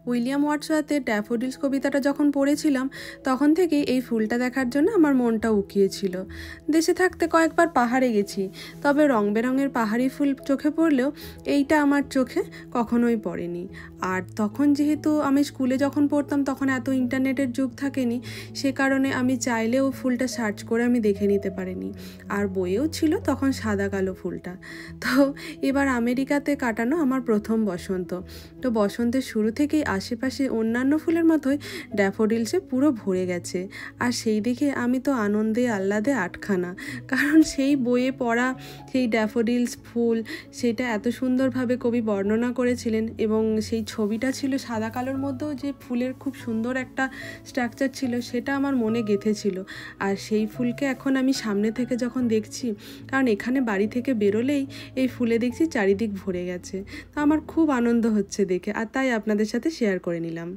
William ওয়ার্ডসওয়ার্থের daffodils কবিতাটা যখন পড়েছিলাম তখন থেকেই এই ফুলটা দেখার জন্য আমার মনটা উকিয়েছিল। দেশে থাকতে কয়েকবার পাহাড়ে গেছি, তবে রং বেরঙের পাহাড়ি ফুল চোখে পড়লেও এইটা আমার চোখে কখনোই পড়েনি। আর তখন যেহেতু আমি স্কুলে যখন পড়তাম তখন এত ইন্টারনেটের যুগ থাকেনি, সে কারণে আমি চাইলেও ফুলটা সার্চ করে আমি দেখে নিতে পারিনি। আর বইয়েও ছিল তখন সাদা কালো ফুলটা। তো এবার আমেরিকাতে কাটানো আমার প্রথম বসন্ত। তো বসন্তের শুরু থেকেই আশেপাশে অন্যান্য ফুলের মতোই ড্যাফোডিলসে পুরো ভরে গেছে। আর সেই দেখে আমি তো আনন্দে আহ্লাদে আটখানা, কারণ সেই বইয়ে পড়া সেই ড্যাফোডিলস ফুল সেটা এত সুন্দরভাবে কবি বর্ণনা করেছিলেন, এবং সেই ছবিটা ছিল সাদা কালোর মধ্যেও যে ফুলের খুব সুন্দর একটা স্ট্রাকচার ছিল সেটা আমার মনে গেঁথেছিল। আর সেই ফুলকে এখন আমি সামনে থেকে যখন দেখছি, কারণ এখানে বাড়ি থেকে বেরোলেই এই ফুলে দেখছি চারিদিক ভরে গেছে, তো আমার খুব আনন্দ হচ্ছে দেখে, আর তাই আপনাদের সাথে শেয়ার করে নিলাম।